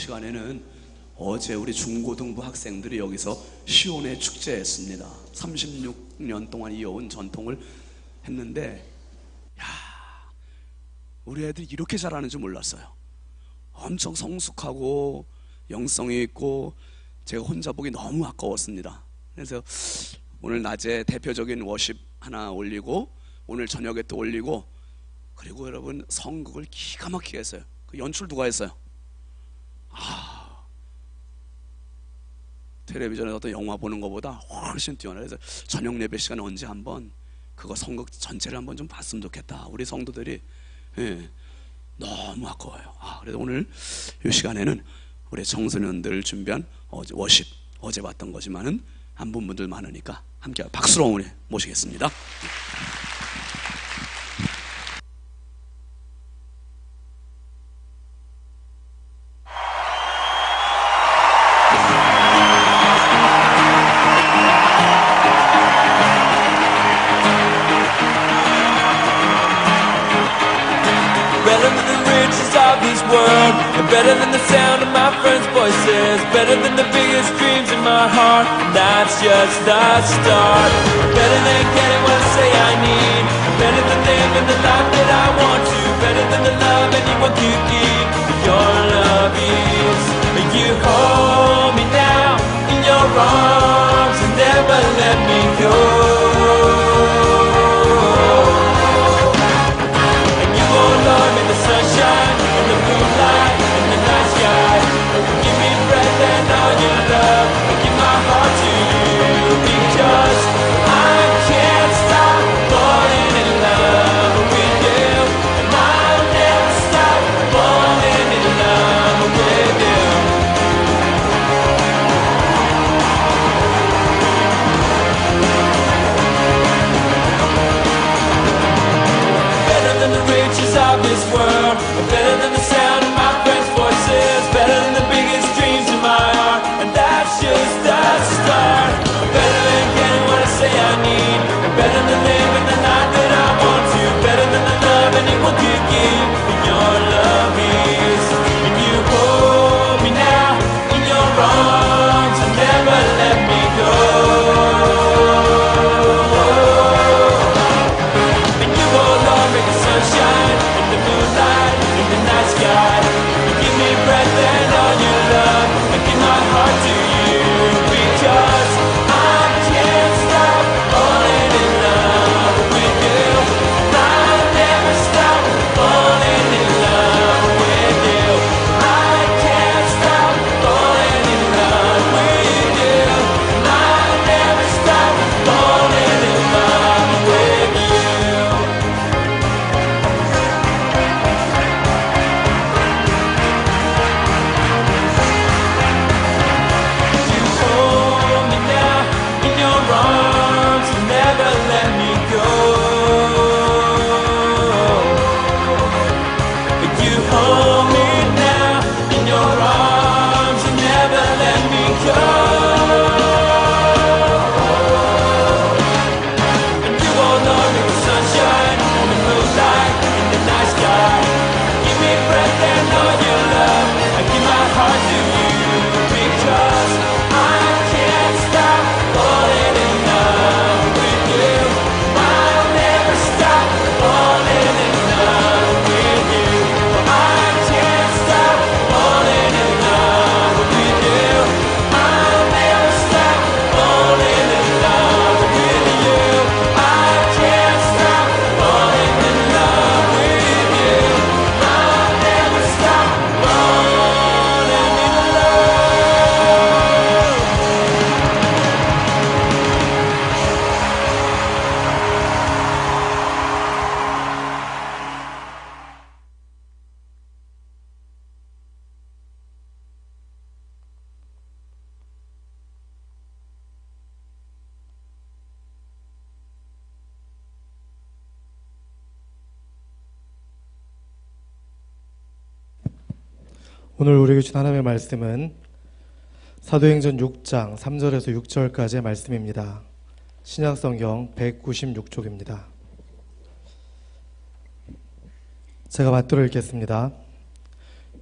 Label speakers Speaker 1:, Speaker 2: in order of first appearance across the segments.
Speaker 1: 시간에는 어제 우리 중고등부 학생들이 여기서 시온의 축제했습니다. 36년 동안 이어온 전통을 했는데, 야, 우리 애들이 이렇게 잘하는 줄 몰랐어요. 엄청 성숙하고 영성이 있고 제가 혼자 보기 너무 아까웠습니다. 그래서 오늘 낮에 대표적인 워십 하나 올리고 오늘 저녁에 또 올리고, 그리고 여러분 성극을 기가 막히게 했어요. 그 연출 누가 했어요? 텔레비전에 어떤 영화 보는 것보다 훨씬 뛰어나요. 그래서 저녁 예배 시간에 언제 한번 그거 성극 전체를 한번 좀 봤으면 좋겠다. 우리 성도들이 너무 아까워요. 그래서 오늘 이 시간에는 우리 청소년들 준비한 워십, 어제 봤던 거지만은 안 본 분들 많으니까 함께 박수로 오늘 모시겠습니다.
Speaker 2: Better than the sound of my friends' voices, better than the biggest dreams in my heart, and that's just the start. Better than getting what I say I need, better than living the life that I want to, better than the love anyone could give. Your love is, you hold me now in your arms and never let me go. And you won't love me the sunshine and the moonlight. Give me breath and all your love, and give my heart to you, because I can't stop falling in love with you, and I'll never stop falling in love with you. Better than the riches of this world, better than the sound of my friends' voices, better than the biggest dreams in my heart, and that's just the start. Better than getting what I say I need, and better than living the life that I want to, better than the love anyone could give. Your love is, and you hold me now in your arms and never let me go. And you hold on, make the sunshine in the moonlight in the night sky. Give me breath and all your love, and give my heart to you, because I can't stop falling in love with you. I'll never stop falling in love with you. I can't stop falling in love with you. I'll never stop falling in love with you. You hold me now in your arms and never let me go. You hold me now in your arms and never let me go. And you won't know me with sunshine and the moonlight in the night sky. Give me breath and all your love, I give my heart to you, because I can't stop falling in love with you. I'll never stop falling in love with you. I can't stop falling in love with you. I'll never stop falling in love with you. I can't stop falling in love with you. I'll never stop falling in love.
Speaker 3: 오늘 우리에게 주신 하나님의 말씀은 사도행전 6장 3절에서 6절까지의 말씀입니다. 신약성경 196쪽입니다. 제가 받들어 읽겠습니다.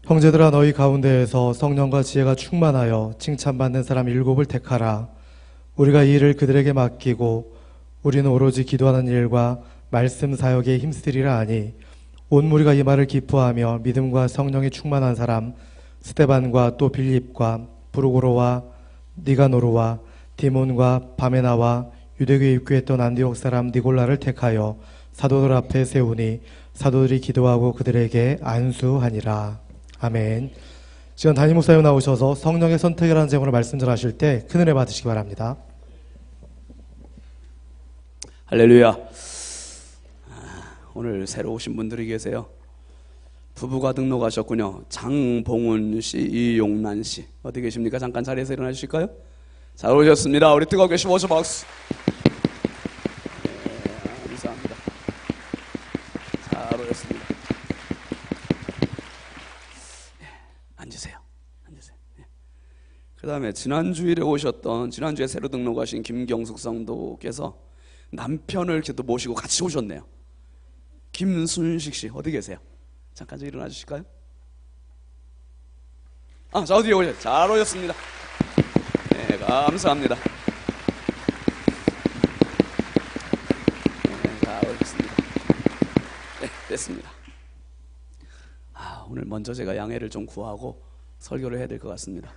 Speaker 3: 형제들아 너희 가운데에서 성령과 지혜가 충만하여 칭찬받는 사람 7을 택하라. 우리가 이 일을 그들에게 맡기고 우리는 오로지 기도하는 일과 말씀 사역에 힘쓰리라 하니 온 무리가 이 말을 기뻐하며 믿음과 성령이 충만한 사람 스데반과 또 빌립과 브루고로와 니가노르와 디몬과 바메나와 유대교에 입교했던 안디옥 사람 니골라를 택하여 사도들 앞에 세우니 사도들이 기도하고 그들에게 안수하니라. 아멘. 지금 담임 목사님 나오셔서 성령의 선택이라는 제목으로 말씀 전하실 때 큰 은혜 받으시기 바랍니다.
Speaker 1: 할렐루야. 오늘 새로 오신 분들이 계세요. 부부가 등록하셨군요. 장봉훈 씨, 이용란 씨. 어디 계십니까? 잠깐 자리에서 일어나 주실까요? 잘 오셨습니다. 우리 뜨겁게 15초 박수. 네, 감사합니다. 잘 오셨습니다. 네, 앉으세요. 앉으세요. 네. 그 다음에 지난주일에 오셨던, 지난주에 새로 등록하신 김경숙 성도께서 남편을 이렇게 또 모시고 같이 오셨네요. 김순식 씨 어디 계세요? 잠깐 좀 일어나 주실까요? 저 어디에 오셨어요? 잘 오셨습니다. 네, 감사합니다. 네, 잘 오셨습니다. 네, 됐습니다. 오늘 먼저 제가 양해를 좀 구하고 설교를 해야 될 것 같습니다.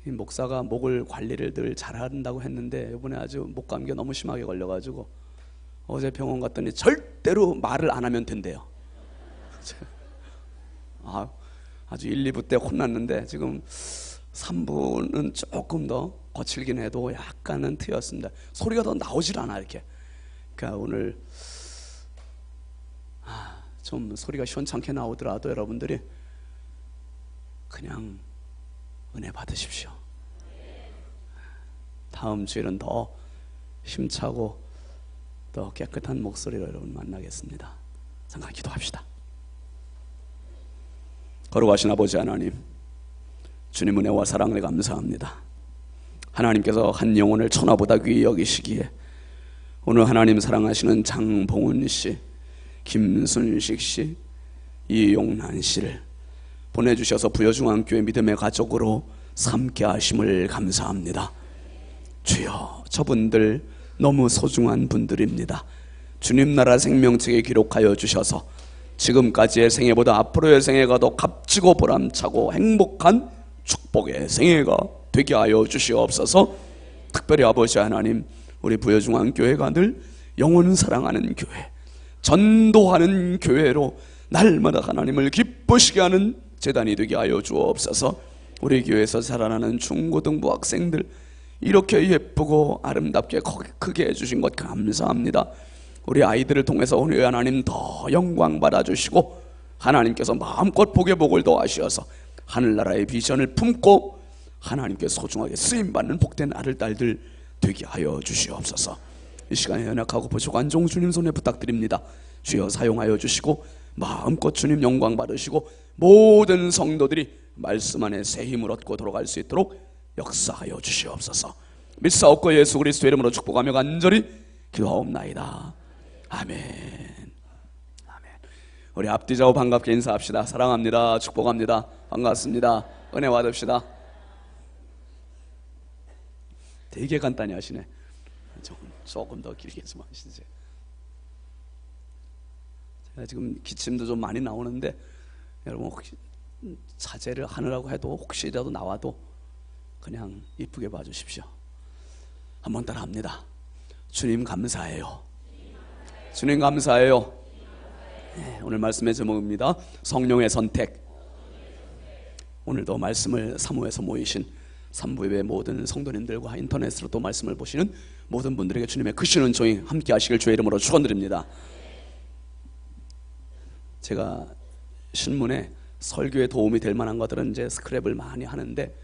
Speaker 1: 이 목사가 목을 관리를 늘 잘한다고 했는데 이번에 아주 목 감기가 너무 심하게 걸려가지고 어제 병원 갔더니 절대로 말을 안 하면 된대요. 아주 1, 2부 때 혼났는데 지금 3부는 조금 더 거칠긴 해도 약간은 트였습니다. 소리가 더 나오질 않아 이렇게. 그러니까 오늘 좀 소리가 시원찮게 나오더라도 여러분들이 그냥 은혜 받으십시오. 다음 주에는 더 힘차고 더 깨끗한 목소리로 여러분 만나겠습니다. 잠깐 기도합시다. 거룩하신 아버지 하나님, 주님 은혜와 사랑을 감사합니다. 하나님께서 한 영혼을 천하보다 귀히 여기시기에 오늘 하나님 사랑하시는 장봉훈 씨, 김순식 씨, 이용란 씨를 보내주셔서 부여중앙교회 믿음의 가족으로 삼게 하심을 감사합니다. 주여, 저분들 너무 소중한 분들입니다. 주님 나라 생명책에 기록하여 주셔서 지금까지의 생애보다 앞으로의 생애가 더 값지고 보람차고 행복한 축복의 생애가 되게 하여 주시옵소서. 특별히 아버지 하나님, 우리 부여중앙교회가 늘 영혼 사랑하는 교회, 전도하는 교회로 날마다 하나님을 기쁘시게 하는 재단이 되게 하여 주옵소서. 우리 교회에서 자라나는 중고등부 학생들 이렇게 예쁘고 아름답게 크게 해주신 것 감사합니다. 우리 아이들을 통해서 오늘 하나님 더 영광 받아주시고 하나님께서 마음껏 복의 복을 더하셔서 하늘나라의 비전을 품고 하나님께 소중하게 쓰임받는 복된 아들 딸들 되게 하여 주시옵소서. 이 시간에 연약하고 부족한 종 주님 손에 부탁드립니다. 주여 사용하여 주시고 마음껏 주님 영광 받으시고 모든 성도들이 말씀 안에 새 힘을 얻고 돌아갈 수 있도록 역사하여 주시옵소서. 믿사옵고 예수 그리스도 이름으로 축복하며 간절히 기도하옵나이다. 아멘. 아멘. 우리 앞뒤좌우 반갑게 인사합시다. 사랑합니다. 축복합니다. 반갑습니다. 은혜 받읍시다. 되게 간단히 하시네. 조금 더 길게 좀 하시지. 제가 지금 기침도 좀 많이 나오는데 여러분 혹시 자제를 하느라고 해도 혹시라도 나와도 그냥 이쁘게 봐주십시오. 한번 따라 합니다. 주님 감사해요. 주님 감사해요. 네, 오늘 말씀의 제목입니다. 성령의 선택. 오늘도 말씀을 사모해서 모이신 삼부의 모든 성도님들과 인터넷으로 또 말씀을 보시는 모든 분들에게 주님의 크시는 종이 함께 하시길 주의 이름으로 축원드립니다. 제가 신문에 설교에 도움이 될 만한 것들은 이제 스크랩을 많이 하는데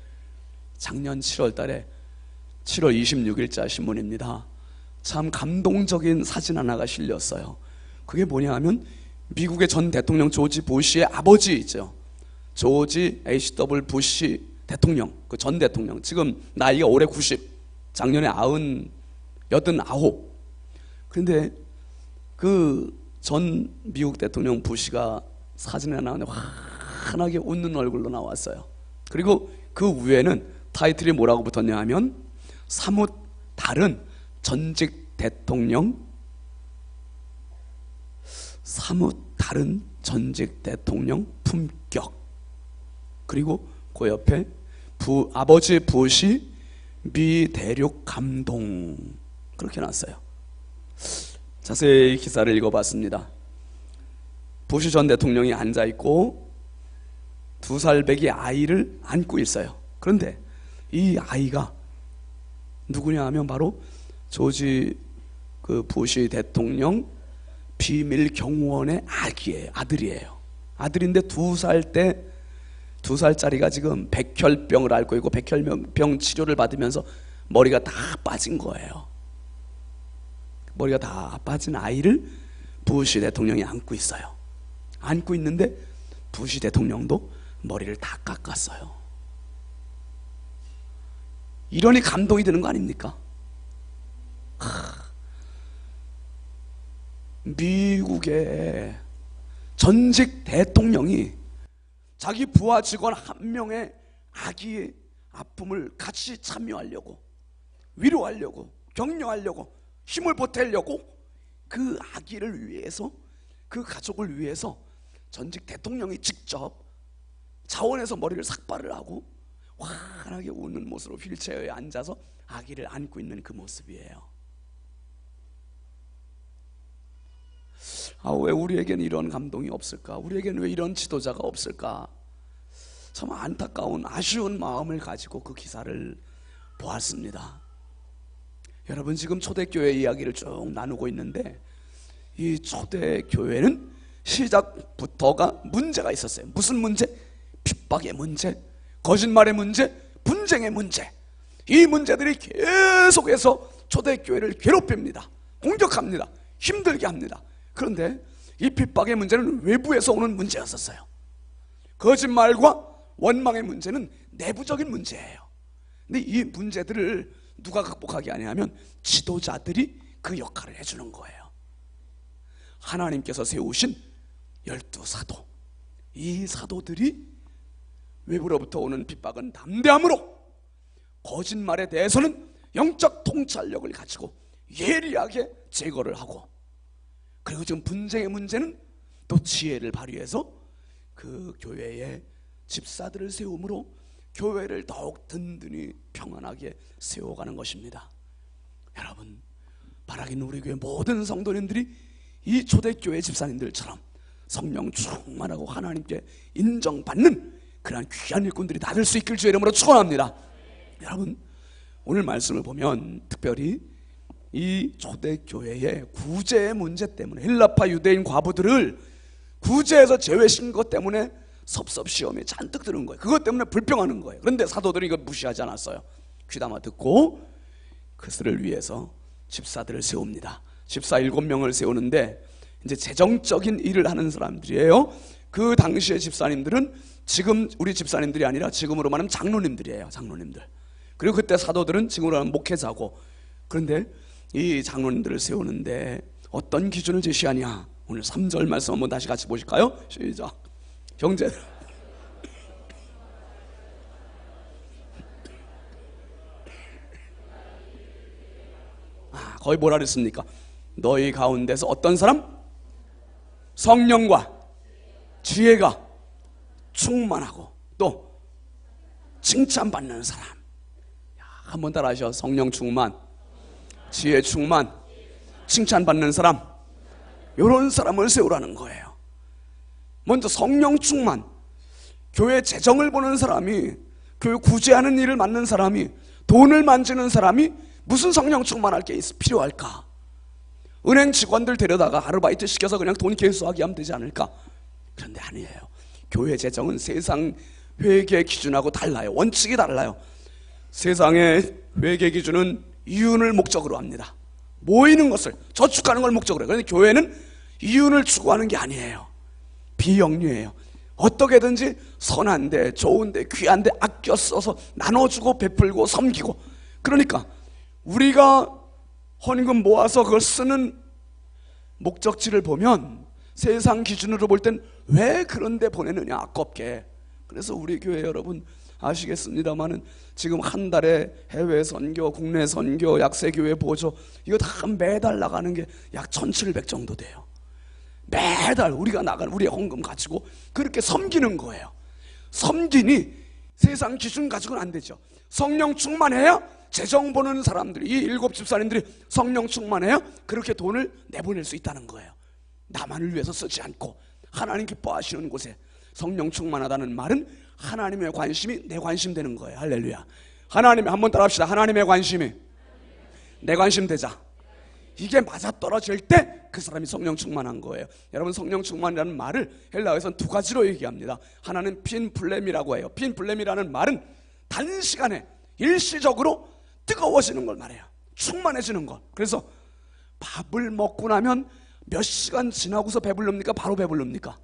Speaker 1: 작년 7월 달에 7월 26일자 신문입니다. 참 감동적인 사진 하나가 실렸어요. 그게 뭐냐 하면 미국의 전 대통령 조지 부시의 아버지 있죠. 조지 H.W. 부시 대통령, 그 전 대통령, 지금 나이가 올해 90, 작년에 89. 그런데 그 전 미국 대통령 부시가 사진에 나오는데 환하게 웃는 얼굴로 나왔어요. 그리고 그 위에는 타이틀이 뭐라고 붙었냐 하면 사뭇 다른 전직 대통령, 사뭇 다른 전직 대통령 품격. 그리고 그 옆에 아버지 부시 미대륙 감동, 그렇게 놨어요. 자세히 기사를 읽어봤습니다. 부시 전 대통령이 앉아있고 2살 배기 아이를 안고 있어요. 그런데 이 아이가 누구냐 하면 바로 조지 부시 대통령 비밀 경호원의 아들이에요. 아들인데 2살짜리가 지금 백혈병을 앓고 있고 백혈병 치료를 받으면서 머리가 다 빠진 거예요. 머리가 다 빠진 아이를 부시 대통령이 안고 있어요. 안고 있는데 부시 대통령도 머리를 다 깎았어요. 이러니 감동이 드는 거 아닙니까? 미국의 전직 대통령이 자기 부하 직원 한 명의 아기의 아픔을 같이 참여하려고, 위로하려고, 격려하려고, 힘을 보태려고 그 아기를 위해서, 그 가족을 위해서 전직 대통령이 직접 자원에서 머리를 삭발을 하고 환하게 웃는 모습으로 휠체어에 앉아서 아기를 안고 있는 그 모습이에요. 왜 우리에게는 이런 감동이 없을까? 우리에게는 왜 이런 지도자가 없을까? 참 안타까운, 아쉬운 마음을 가지고 그 기사를 보았습니다. 여러분, 지금 초대교회 이야기를 쭉 나누고 있는데 이 초대교회는 시작부터가 문제가 있었어요. 무슨 문제? 핍박의 문제, 거짓말의 문제, 분쟁의 문제. 이 문제들이 계속해서 초대교회를 괴롭힙니다. 공격합니다. 힘들게 합니다. 그런데 이 핍박의 문제는 외부에서 오는 문제였었어요. 거짓말과 원망의 문제는 내부적인 문제예요. 근데 이 문제들을 누가 극복하게 하냐면 지도자들이 그 역할을 해주는 거예요. 하나님께서 세우신 12사도, 이 사도들이 외부로부터 오는 핍박은 담대함으로, 거짓말에 대해서는 영적 통찰력을 가지고 예리하게 제거를 하고, 그리고 지금 분쟁의 문제는 또 지혜를 발휘해서 그 교회의 집사들을 세움으로 교회를 더욱 든든히 평안하게 세워가는 것입니다. 여러분, 바라기는 우리 교회 모든 성도님들이 이 초대교회 집사님들처럼 성령 충만하고 하나님께 인정받는 그러한 귀한 일꾼들이 다 될 수 있길 주의 이름으로 축원합니다. 여러분, 오늘 말씀을 보면 특별히 이 초대교회의 구제의 문제 때문에, 헬라파 유대인 과부들을 구제해서 제외시킨 것 때문에 섭섭시험이 잔뜩 드는 거예요. 그것 때문에 불평하는 거예요. 그런데 사도들이 이거 무시하지 않았어요. 귀담아 듣고 그들을 위해서 집사들을 세웁니다. 집사 7명을 세우는데 이제 재정적인 일을 하는 사람들이에요. 그 당시의 집사님들은 지금 우리 집사님들이 아니라 지금으로 말하면 장로님들이에요. 장로님들. 그리고 그때 사도들은 지금으로 하면 목회자고. 그런데 이 장로님들을 세우는데 어떤 기준을 제시하냐? 오늘 3절 말씀 한번 다시 같이 보실까요? 시작. 형제들, 거의 뭐라 그랬습니까? 너희 가운데서 어떤 사람? 성령과 지혜가 충만하고 또 칭찬받는 사람. 한번 따라 하셔. 성령 충만, 지혜 충만, 칭찬받는 사람. 이런 사람을 세우라는 거예요. 먼저 성령 충만, 교회 재정을 보는 사람이, 교회 구제하는 일을 맡는 사람이, 돈을 만지는 사람이 무슨 성령 충만할 게 필요할까? 은행 직원들 데려다가 아르바이트 시켜서 그냥 돈 개수하게 하면 되지 않을까? 그런데 아니에요. 교회 재정은 세상 회계 기준하고 달라요. 원칙이 달라요. 세상의 회계 기준은 이윤을 목적으로 합니다. 모이는 것을, 저축하는 걸 목적으로 해요. 그런데 교회는 이윤을 추구하는 게 아니에요. 비영리예요. 어떻게든지 선한데, 좋은데, 귀한데 아껴 써서 나눠주고 베풀고 섬기고. 그러니까 우리가 헌금 모아서 그걸 쓰는 목적지를 보면 세상 기준으로 볼 땐 왜 그런 데 보내느냐, 아깝게. 그래서 우리 교회 여러분 아시겠습니다마는 지금 한 달에 해외 선교, 국내 선교, 약세교회 보조 이거 다 매달 나가는 게 약 1,700 정도 돼요. 매달 우리가 나가는 우리의 헌금 가지고 그렇게 섬기는 거예요. 섬기니 세상 기준 가지고는 안 되죠. 성령 충만해야 재정 보는 사람들이, 이 7 집사님들이 성령 충만해야 그렇게 돈을 내보낼 수 있다는 거예요. 나만을 위해서 쓰지 않고 하나님 기뻐하시는 곳에. 성령 충만하다는 말은 하나님의 관심이 내 관심 되는 거예요. 할렐루야. 하나님의, 한번 따라합시다. 하나님의 관심이 내 관심 되자. 이게 맞아떨어질 때 그 사람이 성령 충만한 거예요. 여러분, 성령 충만이라는 말을 헬라어에서는 2가지로 얘기합니다. 하나는 핀플렘이라고 해요. 핀플렘이라는 말은 단시간에 일시적으로 뜨거워지는 걸 말해요. 충만해지는 것. 그래서 밥을 먹고 나면 몇 시간 지나고서 배불릅니까? 바로 배불릅니까?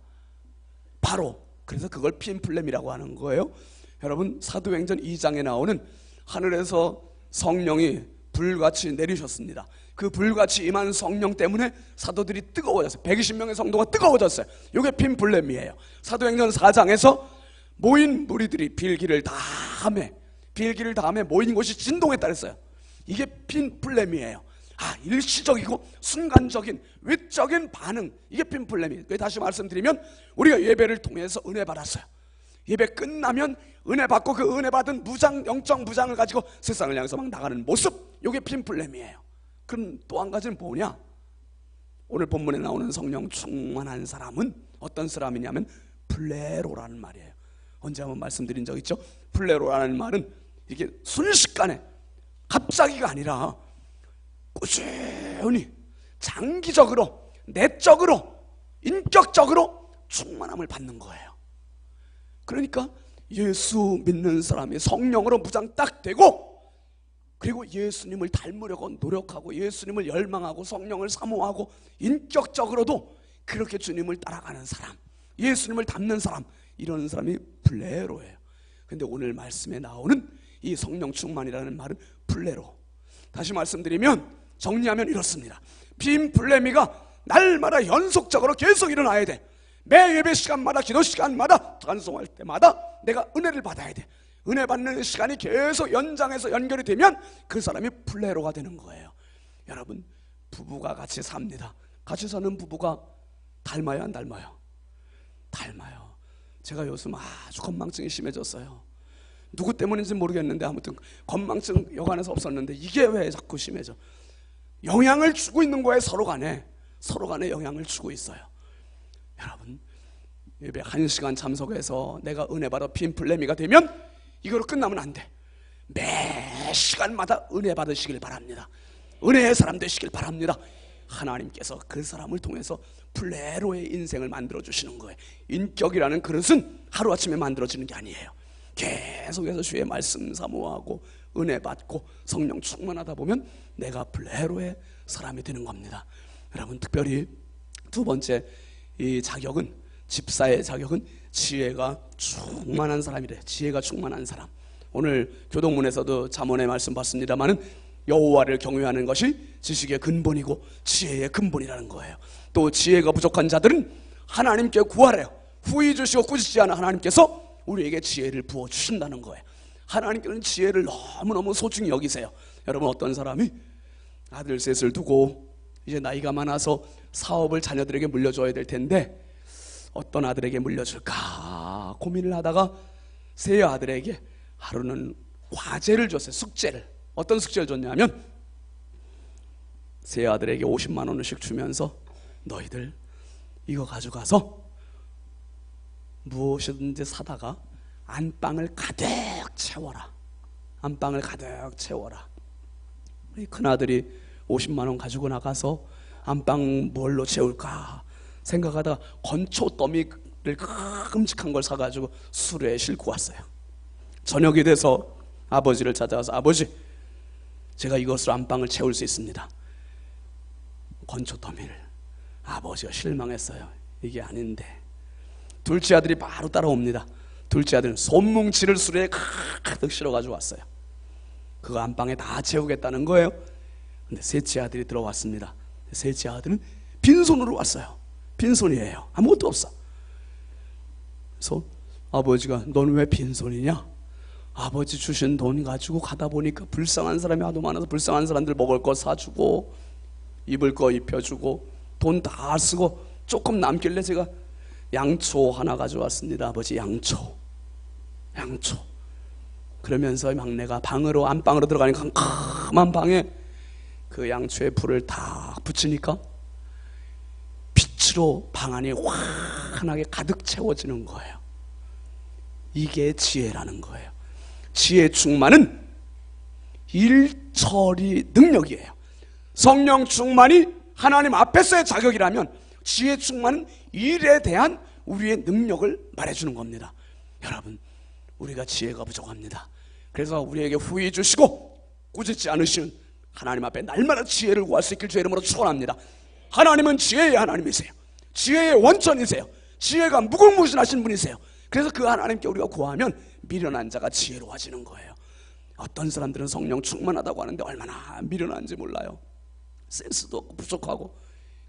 Speaker 1: 바로. 그래서 그걸 핀플렘이라고 하는 거예요. 여러분, 사도행전 2장에 나오는 하늘에서 성령이 불같이 내리셨습니다. 그 불같이 임한 성령 때문에 사도들이 뜨거워졌어요. 120명의 성도가 뜨거워졌어요. 이게 핀플렘이에요. 사도행전 4장에서 모인 무리들이 빌기를 다음에 모인 곳이 진동했다 그랬어요. 이게 핀플렘이에요. 일시적이고 순간적인 외적인 반응, 이게 핀플렘이에요. 다시 말씀드리면 우리가 예배를 통해서 은혜 받았어요. 예배 끝나면 은혜 받고 그 은혜 받은 무장, 영적 무장을 가지고 세상을 향해서 막 나가는 모습, 이게 핀플렘이에요. 그럼 또 한 가지는 뭐냐? 오늘 본문에 나오는 성령 충만한 사람은 어떤 사람이냐면 플레로라는 말이에요. 언제 한번 말씀드린 적 있죠? 플레로라는 말은 이게 순식간에, 갑자기가 아니라 꾸준히 장기적으로, 내적으로, 인격적으로 충만함을 받는 거예요. 그러니까 예수 믿는 사람이 성령으로 무장 딱 되고, 그리고 예수님을 닮으려고 노력하고 예수님을 열망하고 성령을 사모하고 인격적으로도 그렇게 주님을 따라가는 사람, 예수님을 닮는 사람, 이런 사람이 플레로예요. 근데 오늘 말씀에 나오는 이 성령 충만이라는 말은 플레로. 다시 말씀드리면, 정리하면 이렇습니다. 핀플레미가 날마다 연속적으로 계속 일어나야 돼. 매 예배 시간마다, 기도 시간마다, 찬송할 때마다 내가 은혜를 받아야 돼. 은혜 받는 시간이 계속 연장해서 연결이 되면 그 사람이 플레로가 되는 거예요. 여러분, 부부가 같이 삽니다. 같이 사는 부부가 닮아요, 안 닮아요? 닮아요. 제가 요즘 아주 건망증이 심해졌어요. 누구 때문인지 모르겠는데 아무튼 건망증 여간에서 없었는데 이게 왜 자꾸 심해져? 영향을 주고 있는 거예요. 서로 간에 영향을 주고 있어요. 여러분, 예배 1시간 참석해서 내가 은혜 받아 핀플레미가 되면 이거로 끝나면 안 돼. 매 시간마다 은혜 받으시길 바랍니다. 은혜의 사람 되시길 바랍니다. 하나님께서 그 사람을 통해서 플레로의 인생을 만들어주시는 거예요. 인격이라는 그릇은 하루아침에 만들어지는 게 아니에요. 계속해서 주의 말씀 사모하고 은혜 받고 성령 충만하다 보면 내가 플레로의 사람이 되는 겁니다. 여러분, 특별히 두 번째 이 자격은, 집사의 자격은 지혜가 충만한 사람이래. 지혜가 충만한 사람. 오늘 교동문에서도 잠언의 말씀 봤습니다마는 여호와를 경외하는 것이 지식의 근본이고 지혜의 근본이라는 거예요. 또 지혜가 부족한 자들은 하나님께 구하래요. 후히 주시고 꾸짖지 않은 하나님께서 우리에게 지혜를 부어주신다는 거예요. 하나님께는 지혜를 너무너무 소중히 여기세요. 여러분, 어떤 사람이 아들 셋을 두고 이제 나이가 많아서 사업을 자녀들에게 물려줘야 될 텐데 어떤 아들에게 물려줄까 고민을 하다가 세 아들에게 하루는 과제를 줬어요. 숙제를. 어떤 숙제를 줬냐면 세 아들에게 50만 원씩 주면서 너희들 이거 가져가서 무엇이든지 사다가 안방을 가득 채워라. 안방을 가득 채워라. 이 큰아들이 50만 원 가지고 나가서 안방 뭘로 채울까 생각하다가 건초 더미를 끔찍한 걸 사가지고 수레에 싣고 왔어요. 저녁이 돼서 아버지를 찾아와서 아버지, 제가 이것으로 안방을 채울 수 있습니다. 건초 더미를. 아버지가 실망했어요. 이게 아닌데. 둘째 아들이 바로 따라옵니다. 둘째 아들은 손뭉치를 수레에 가득 실어가지고 왔어요. 그거 안방에 다 채우겠다는 거예요. 근데 셋째 아들이 들어왔습니다. 셋째 아들은 빈손으로 왔어요. 빈손이에요. 아무것도 없어. 그래서 아버지가 넌 왜 빈손이냐? 아버지 주신 돈 가지고 가다 보니까 불쌍한 사람이 하도 많아서 불쌍한 사람들 먹을 거 사주고 입을 거 입혀주고 돈 다 쓰고 조금 남길래 제가 양초 하나 가져왔습니다. 아버지 양초. 그러면서 막내가 방으로 안방으로 들어가니까 캄캄한 방에 그 양초에 불을 딱 붙이니까 빛으로 방 안이 환하게 가득 채워지는 거예요. 이게 지혜라는 거예요. 지혜 충만은 일처리 능력이에요. 성령 충만이 하나님 앞에서의 자격이라면 지혜 충만은 일에 대한 우리의 능력을 말해주는 겁니다. 여러분, 우리가 지혜가 부족합니다. 그래서 우리에게 후히 주시고 꾸짖지 않으시는 하나님 앞에 날마다 지혜를 구할 수 있길 주의 이름으로 축원합니다. 하나님은 지혜의 하나님이세요. 지혜의 원천이세요. 지혜가 무궁무진하신 분이세요. 그래서 그 하나님께 우리가 구하면 미련한 자가 지혜로워지는 거예요. 어떤 사람들은 성령 충만하다고 하는데 얼마나 미련한지 몰라요. 센스도 없고 부족하고.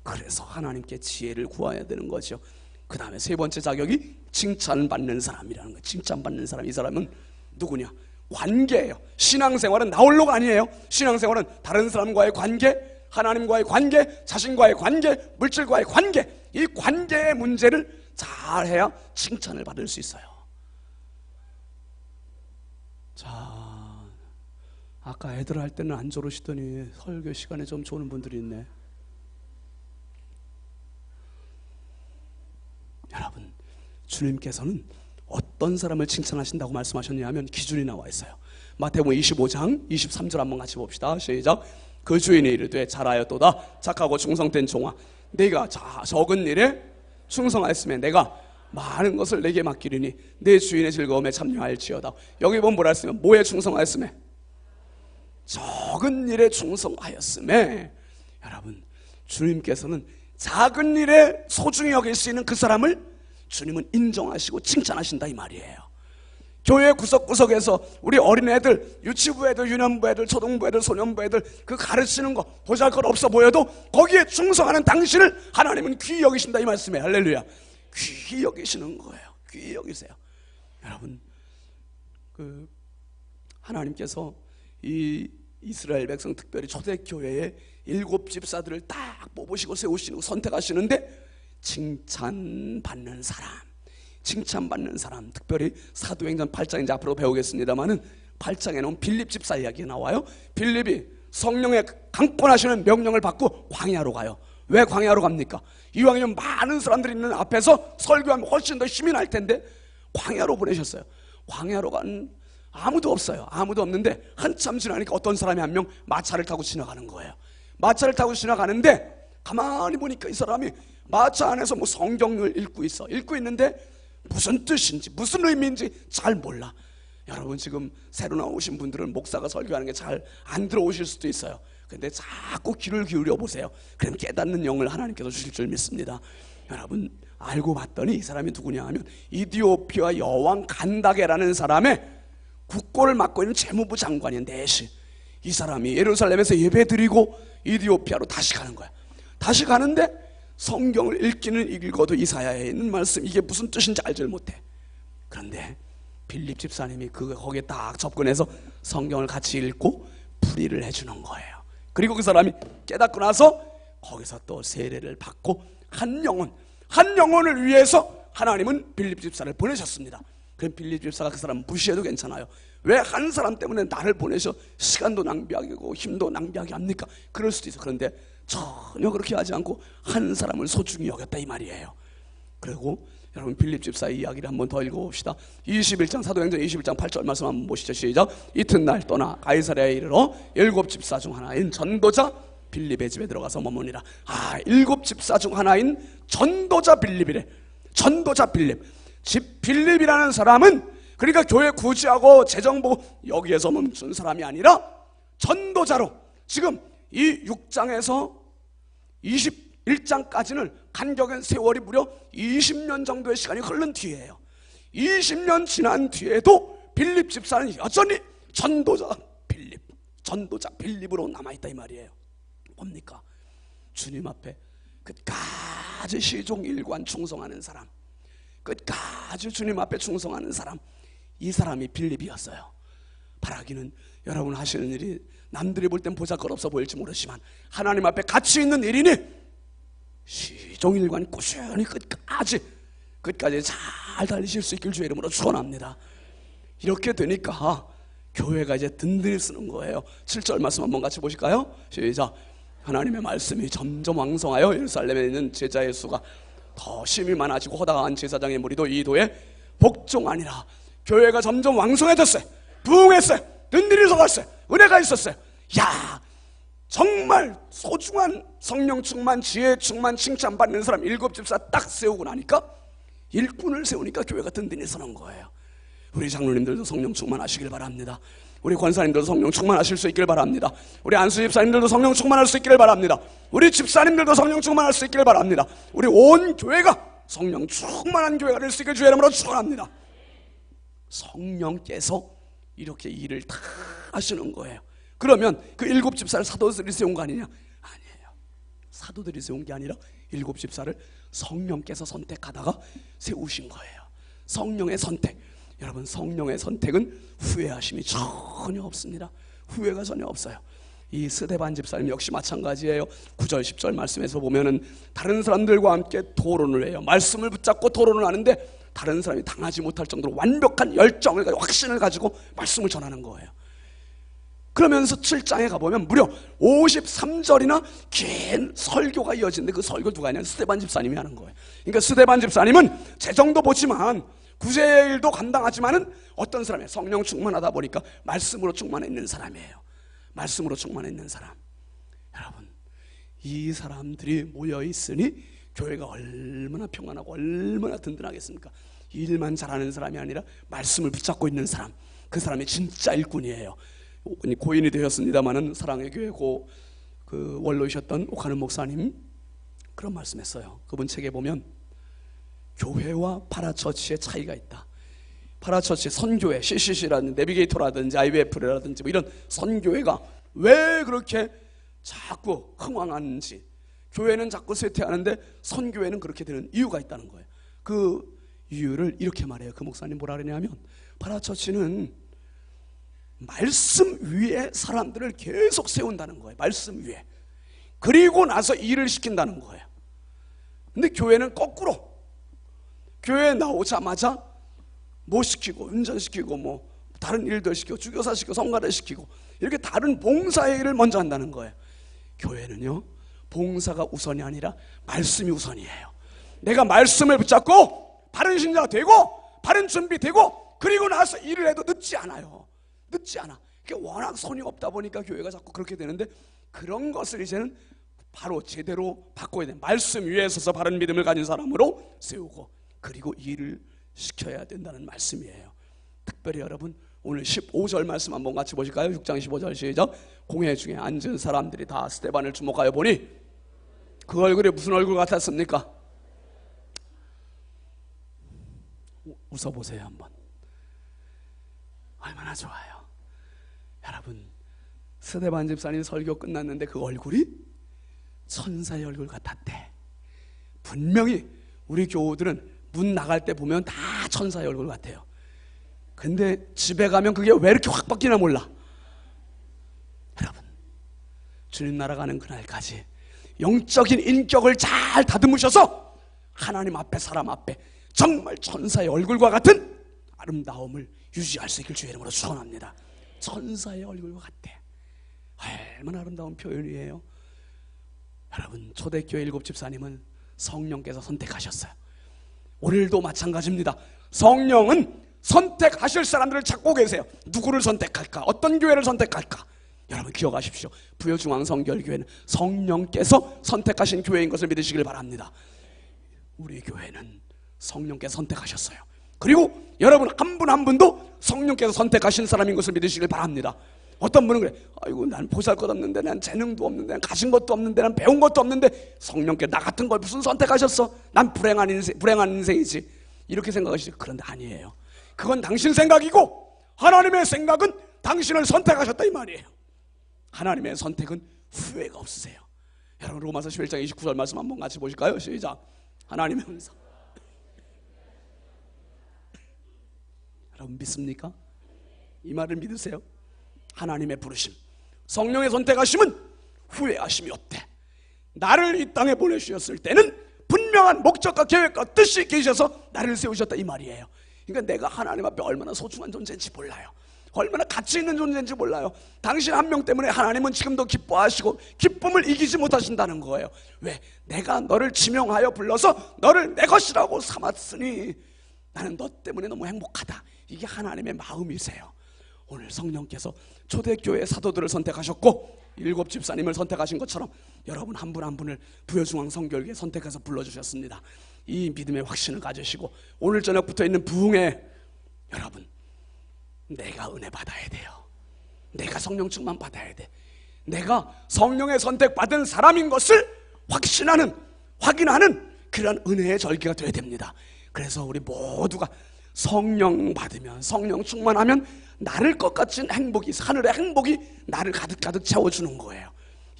Speaker 1: 그래서 하나님께 지혜를 구해야 되는 거죠. 그 다음에 세 번째 자격이 칭찬받는 사람이라는 거예요. 칭찬받는 사람, 이 사람은 누구냐? 관계예요. 신앙생활은 나홀로가 아니에요. 신앙생활은 다른 사람과의 관계, 하나님과의 관계, 자신과의 관계, 물질과의 관계, 이 관계의 문제를 잘해야 칭찬을 받을 수 있어요. 자, 아까 애들 할 때는 안 저러시더니 설교 시간에 좀 조는 분들이 있네. 여러분, 주님께서는 어떤 사람을 칭찬하신다고 말씀하셨냐면 기준이 나와 있어요. 마태복음 25장 23절 한번 같이 봅시다. 시작. 그 주인이 이르되 잘하였도다 착하고 충성된 종아, 네가 적은 일에 충성하였으면 내가 많은 것을 내게 맡기리니 내 주인의 즐거움에 참여할지어다. 여기 보면 뭐라 했으면 뭐에 충성하였으면? 적은 일에 충성하였으면. 여러분, 주님께서는 작은 일에 소중히 여길 수 있는 그 사람을 주님은 인정하시고 칭찬하신다 이 말이에요. 교회 구석구석에서 우리 어린애들, 유치부 애들, 유년부 애들, 초등부 애들, 소년부 애들 그 가르치는 거 보잘것 없어 보여도 거기에 충성하는 당신을 하나님은 귀히 여기신다 이 말씀이에요. 할렐루야. 귀히 여기시는 거예요. 귀히 여기세요. 여러분, 그 하나님께서 이 이스라엘 백성, 특별히 초대교회의 7 집사들을 딱 뽑으시고 세우시고 선택하시는데 칭찬받는 사람, 특별히 사도행전 8장 이제 앞으로 배우겠습니다만은 8장에 나온 빌립 집사 이야기가 나와요. 빌립이 성령의 강권하시는 명령을 받고 광야로 가요. 왜 광야로 갑니까? 이왕이면 많은 사람들이 있는 앞에서 설교하면 훨씬 더 힘이 날 텐데 광야로 보내셨어요. 광야로 간 아무도 없어요. 아무도 없는데 한참 지나니까 어떤 사람이 한 명 마차를 타고 지나가는 거예요. 마차를 타고 지나가는데 가만히 보니까 이 사람이 마차 안에서 뭐 성경을 읽고 있어. 읽고 있는데 무슨 뜻인지 무슨 의미인지 잘 몰라. 여러분, 지금 새로 나오신 분들은 목사가 설교하는 게 잘 안 들어오실 수도 있어요. 근데 자꾸 귀를 기울여 보세요. 그럼 깨닫는 영을 하나님께서 주실 줄 믿습니다. 여러분, 알고 봤더니 이 사람이 누구냐 하면 이디오피아 여왕 간다게라는 사람의 국고를 맡고 있는 재무부 장관인 내시. 이 사람이 예루살렘에서 예배드리고 이디오피아로 다시 가는 거야. 다시 가는데 성경을 읽기는 읽어도 이사야에 있는 말씀 이게 무슨 뜻인지 알질 못해. 그런데 빌립 집사님이 거기에 딱 접근해서 성경을 같이 읽고 풀이를 해주는 거예요. 그리고 그 사람이 깨닫고 나서 거기서 또 세례를 받고 한 영혼을 위해서 하나님은 빌립 집사를 보내셨습니다. 그럼 빌립 집사가 그 사람 무시해도 괜찮아요. 왜 한 사람 때문에 나를 보내셔 시간도 낭비하고 힘도 낭비하게 합니까? 그럴 수도 있어. 그런데 전혀 그렇게 하지 않고 한 사람을 소중히 여겼다 이 말이에요. 그리고 여러분, 빌립 집사의 이야기를 한번 더 읽어봅시다. 21장 사도행전 21장 8절 말씀 한번 보시죠. 시작. 이튿날 떠나 가이사랴에 이르러 7 집사 중 하나인 전도자 빌립의 집에 들어가서 머무니라. 7 집사 중 하나인 전도자 빌립이래. 전도자 빌립. 빌립이라는 사람은 그러니까 교회 구지하고 재정 보고 여기에서 멈춘 사람이 아니라 전도자로 지금 이 6장에서 21장까지는 간격은 세월이 무려 20년 정도의 시간이 흐른 뒤에요. 20년 지난 뒤에도 빌립 집사는 여전히 전도자 빌립으로 남아있다 이 말이에요. 뭡니까? 주님 앞에 끝까지 끝까지 시종일관 충성하는 사람, 끝까지 주님 앞에 충성하는 사람, 이 사람이 빌립이었어요. 바라기는 여러분 하시는 일이 남들이 볼 땐 보잘것없어 보일지 모르지만 하나님 앞에 가치 있는 일이니 시종일관 꾸준히 끝까지 잘 달리실 수 있길 주의 이름으로 축원합니다. 이렇게 되니까 교회가 이제 든든히 쓰는 거예요. 7절 말씀 한번 같이 보실까요? 시작. 하나님의 말씀이 점점 왕성하여 예루살렘에 있는 제자의 수가 더 심히 많아지고 허다한 제사장의 무리도 이 도에 복종하니라. 교회가 점점 왕성해졌어요. 부흥했어요. 든든히 서갔어요. 은혜가 있었어요. 야, 정말 소중한 성령 충만, 지혜 충만, 칭찬받는 사람 7집사 딱 세우고 나니까 일꾼을 세우니까 교회가 든든히 서는 거예요. 우리 장로님들도 성령 충만하시길 바랍니다. 우리 권사님들도 성령 충만하실 수 있길 바랍니다. 우리 안수 집사님들도 성령 충만할 수 있기를 바랍니다. 우리 집사님들도 성령 충만할 수 있기를 바랍니다. 우리 온 교회가 성령 충만한 교회가 될 수 있길 주의 이름으로 축원합니다. 성령께서 이렇게 일을 다 하시는 거예요. 그러면 그 7집사를 사도들이 세운 거 아니냐? 아니에요. 사도들이 세운 게 아니라 7집사를 성령께서 선택하다가 세우신 거예요. 성령의 선택. 여러분, 성령의 선택은 후회하심이 전혀 없습니다. 후회가 전혀 없어요. 이 스데반 집사님 역시 마찬가지예요. 9절 10절 말씀에서 보면은 다른 사람들과 함께 토론을 해요. 말씀을 붙잡고 토론을 하는데 다른 사람이 당하지 못할 정도로 완벽한 열정을, 확신을 가지고 말씀을 전하는 거예요. 그러면서 7장에 가보면 무려 53절이나 긴 설교가 이어지는데 그 설교 누가 하냐면 스데반 집사님이 하는 거예요. 그러니까 스데반 집사님은 재정도 보지만 구제의 일도 감당하지만은 어떤 사람이에요? 성령 충만하다 보니까 말씀으로 충만해 있는 사람이에요. 말씀으로 충만해 있는 사람. 여러분, 이 사람들이 모여 있으니 교회가 얼마나 평안하고 얼마나 든든하겠습니까? 일만 잘하는 사람이 아니라 말씀을 붙잡고 있는 사람, 그 사람이 진짜 일꾼이에요. 고인이 되었습니다마는 사랑의 교회 그 원로이셨던 오카는 목사님 그런 말씀했어요. 그분 책에 보면 교회와 파라처치의 차이가 있다. 파라처치 선교회, CCC라든지 내비게이터라든지 IBF라든지 뭐 이런 선교회가 왜 그렇게 자꾸 흥왕하는지, 교회는 자꾸 쇠퇴하는데 선교회는 그렇게 되는 이유가 있다는 거예요. 그 이유를 이렇게 말해요. 그 목사님 뭐라 그러냐면 파라처치는 말씀 위에 사람들을 계속 세운다는 거예요. 말씀 위에. 그리고 나서 일을 시킨다는 거예요. 근데 교회는 거꾸로, 교회에 나오자마자 뭐 시키고 운전시키고 뭐 다른 일들 시키고 주교사 시키고 성가를 시키고 이렇게 다른 봉사의 일을 먼저 한다는 거예요. 교회는요, 봉사가 우선이 아니라 말씀이 우선이에요. 내가 말씀을 붙잡고 바른 신자가 되고 바른 준비 되고 그리고 나서 일을 해도 늦지 않아요. 늦지 않아. 그게 워낙 손이 없다 보니까 교회가 자꾸 그렇게 되는데, 그런 것을 이제는 바로 제대로 바꿔야 돼. 말씀 위에 서서 바른 믿음을 가진 사람으로 세우고 그리고 일을 시켜야 된다는 말씀이에요. 특별히 여러분, 오늘 15절 말씀 한번 같이 보실까요? 6장 15절 시작. 공회 중에 앉은 사람들이 다 스데반을 주목하여 보니 그 얼굴이 무슨 얼굴 같았습니까? 웃어보세요 한번. 얼마나 좋아요. 여러분, 스데반 집사님 설교 끝났는데 그 얼굴이 천사의 얼굴 같았대. 분명히 우리 교우들은 문 나갈 때 보면 다 천사의 얼굴 같아요. 근데 집에 가면 그게 왜 이렇게 확 바뀌나 몰라. 여러분, 주님 나라 가는 그날까지 영적인 인격을 잘 다듬으셔서 하나님 앞에, 사람 앞에 정말 천사의 얼굴과 같은 아름다움을 유지할 수 있길 주의 이름으로 축원합니다. 천사의 얼굴과 같대. 얼마나 아름다운 표현이에요. 여러분, 초대교회 7집사님은 성령께서 선택하셨어요. 오늘도 마찬가지입니다. 성령은 선택하실 사람들을 찾고 계세요. 누구를 선택할까? 어떤 교회를 선택할까? 여러분 기억하십시오. 부여중앙성결교회는 성령께서 선택하신 교회인 것을 믿으시길 바랍니다. 우리 교회는 성령께서 선택하셨어요. 그리고 여러분 한 분 한 분도 성령께서 선택하신 사람인 것을 믿으시길 바랍니다. 어떤 분은 그래, 아이고 난 보잘것없는데, 난 재능도 없는데, 난 가진 것도 없는데, 난 배운 것도 없는데 성령께 나 같은 걸 무슨 선택하셨어? 난 불행한 인생이지, 이렇게 생각하시죠. 그런데 아니에요. 그건 당신 생각이고 하나님의 생각은 당신을 선택하셨다 이 말이에요. 하나님의 선택은 후회가 없으세요. 여러분 로마서 11장 29절 말씀 한번 같이 보실까요? 시작. 하나님의 은사. 여러분 믿습니까? 이 말을 믿으세요? 하나님의 부르심, 성령의 선택하심은 후회하심이 없대. 나를 이 땅에 보내주셨을 때는 분명한 목적과 계획과 뜻이 계셔서 나를 세우셨다 이 말이에요. 그러니까 내가 하나님 앞에 얼마나 소중한 존재인지 몰라요. 얼마나 가치 있는 존재인지 몰라요. 당신 한 명 때문에 하나님은 지금도 기뻐하시고 기쁨을 이기지 못하신다는 거예요. 왜? 내가 너를 지명하여 불러서 너를 내 것이라고 삼았으니 나는 너 때문에 너무 행복하다. 이게 하나님의 마음이세요. 오늘 성령께서 초대교회 사도들을 선택하셨고 7 집사님을 선택하신 것처럼 여러분 한 분 한 분을 부여중앙 성결교에 선택해서 불러주셨습니다. 이 믿음의 확신을 가지시고 오늘 저녁부터 있는 부흥에 여러분, 내가 은혜 받아야 돼요. 내가 성령 충만 받아야 돼. 내가 성령의 선택받은 사람인 것을 확인하는 그런 은혜의 절기가 되어야 됩니다. 그래서 우리 모두가 성령 받으면, 성령 충만하면 나를 것 같은 행복이, 하늘의 행복이 나를 가득가득 채워주는 거예요.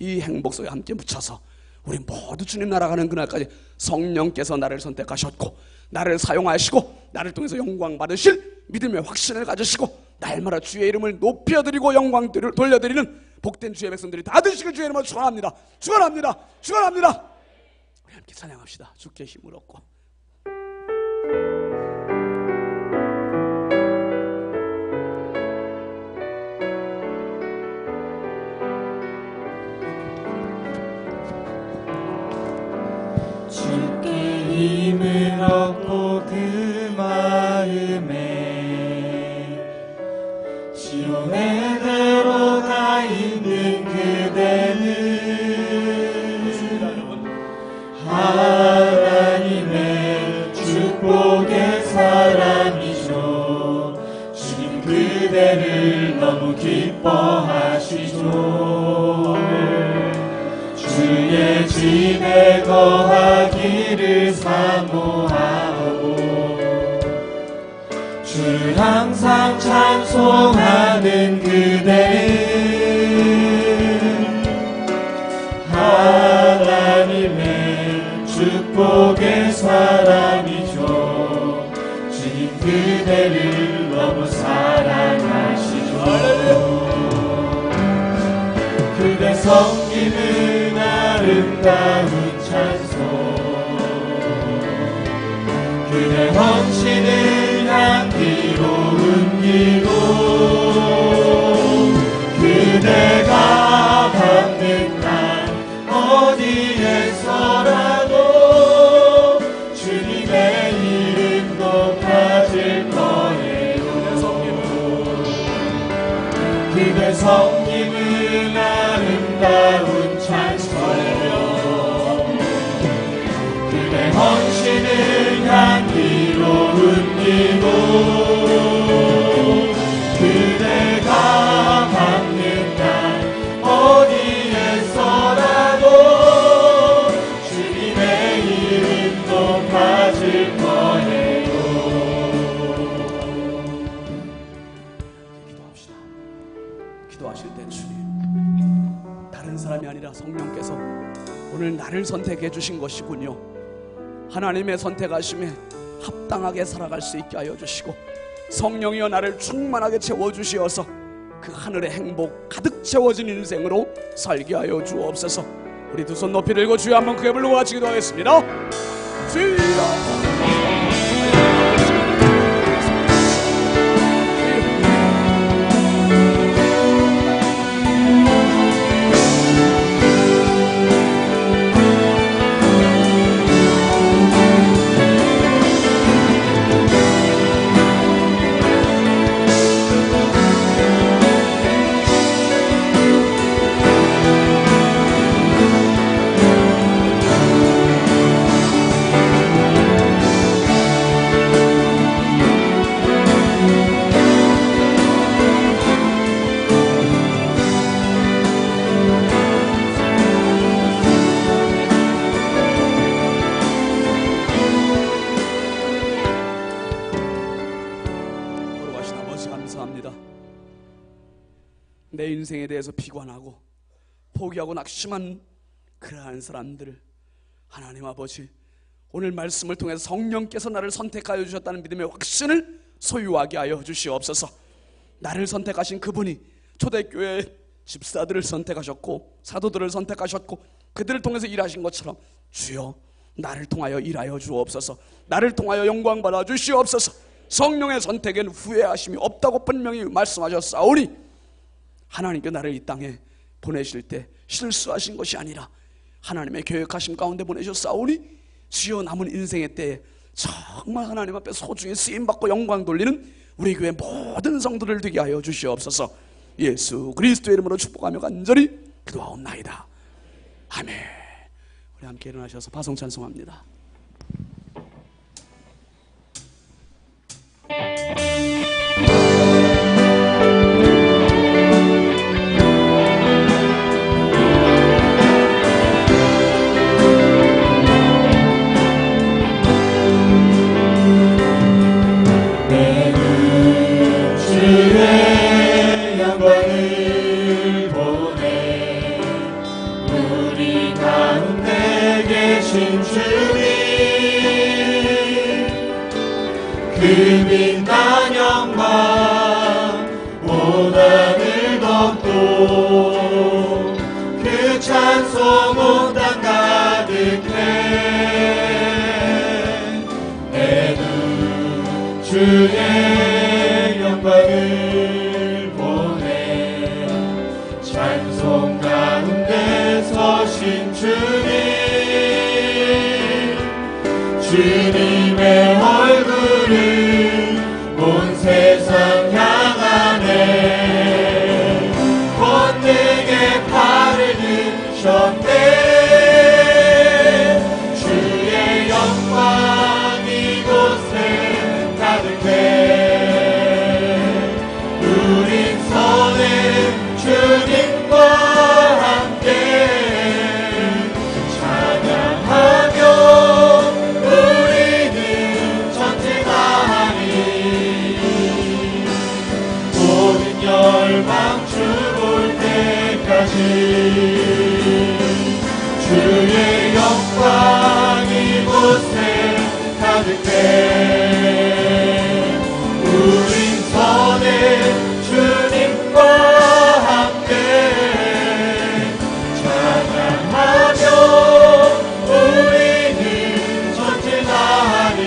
Speaker 1: 이 행복 속에 함께 묻혀서 우리 모두 주님 나라 가는 그날까지 성령께서 나를 선택하셨고 나를 사용하시고 나를 통해서 영광 받으실 믿음의 확신을 가지시고 날마다 주의 이름을 높여드리고 영광 돌려드리는 복된 주의 백성들이 다 되시길 주의 이름으로 축원합니다. 축원합니다. 축원합니다. 우리 함께 찬양합시다. 주께 힘을 얻고.
Speaker 2: 힘을 얻고 그 마음에 시온에 들어가 있는 그대는 하나님의 축복의 사람이죠. 주님 그대를 너무 기뻐하시죠. 주의 집에 거하기를 사모하고 주를 항상 찬송하는 그대는 하나님의 축복의 사람이죠. 주님 그대를 너무 사랑하시죠. 그대 섬기는 아름다운 찬송, 그대 헌신을 향기로 옮기고 그대가 받는 날 어디에서라도 주님의 이름 높아질 거예요. 그대 섬김은 아름다운 찬송, 그대 헌신을 향기로 옮기고 그대가 받는 날 어디에서라도 주님의 이름 높아질 거예요.
Speaker 1: 기도합시다. 기도하실 때 주님, 다른 사람이 아니라 성령께서 오늘 나를 선택해 주신 것이군요. 하나님의 선택하심에 합당하게 살아갈 수 있게 하여 주시고 성령이여 나를 충만하게 채워주시어서 그 하늘의 행복 가득 채워진 인생으로 살게 하여 주옵소서. 우리 두 손 높이 들고 주여 한번 크게 부르고 같이 기도하겠습니다. 주여 내 인생에 대해서 비관하고 포기하고 낙심한 그러한 사람들을 하나님 아버지 오늘 말씀을 통해서 성령께서 나를 선택하여 주셨다는 믿음의 확신을 소유하게 하여 주시옵소서. 나를 선택하신 그분이 초대교회 집사들을 선택하셨고 사도들을 선택하셨고 그들을 통해서 일하신 것처럼 주여 나를 통하여 일하여 주옵소서. 나를 통하여 영광 받아 주시옵소서. 성령의 선택에는 후회하심이 없다고 분명히 말씀하셨사오니 하나님께 나를 이 땅에 보내실 때 실수하신 것이 아니라 하나님의 계획하심 가운데 보내셨사오니 주여 남은 인생의 때에 정말 하나님 앞에 소중히 쓰임받고 영광 돌리는 우리 교회 모든 성도들 되게 하여 주시옵소서. 예수 그리스도의 이름으로 축복하며 간절히 기도하옵나이다. 아멘. 우리 함께 일어나셔서 파송 찬송합니다.
Speaker 4: 그 빛난 영광 오단을 덮고 그 찬송 온 땅 가득해 내 눈 주의 영광을 보내 찬송 가운데 서신 주님의 얼굴을 온 세상 향하네 권능의 팔을 드셨네 주의 영광 이곳에 가득해 우린 선해 주님과 함께 찬양하며 열방 주볼 때까지 주의 영광 이곳에 가득해 우린 선해 주님과 함께 찬양하며 우리는 전진하리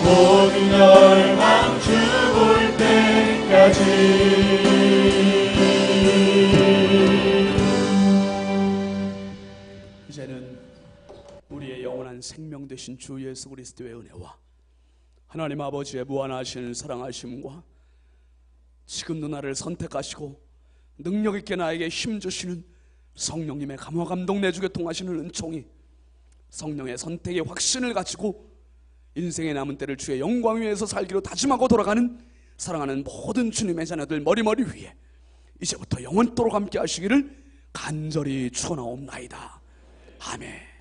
Speaker 4: 모든 열방 주볼 때까지
Speaker 1: 이제는 우리의 영원한 생명 되신 주 예수 그리스도의 은혜와 하나님 아버지의 무한하신 사랑하심과 지금도 나를 선택하시고 능력 있게 나에게 힘 주시는 성령님의 감화 감동 내주게 통하시는 은총이 성령의 선택의 확신을 가지고 인생의 남은 때를 주의 영광 위에서 살기로 다짐하고 돌아가는 사랑하는 모든 주님의 자녀들 머리머리 위에 이제부터 영원토록 함께 하시기를 간절히 축원하옵나이다. 아멘.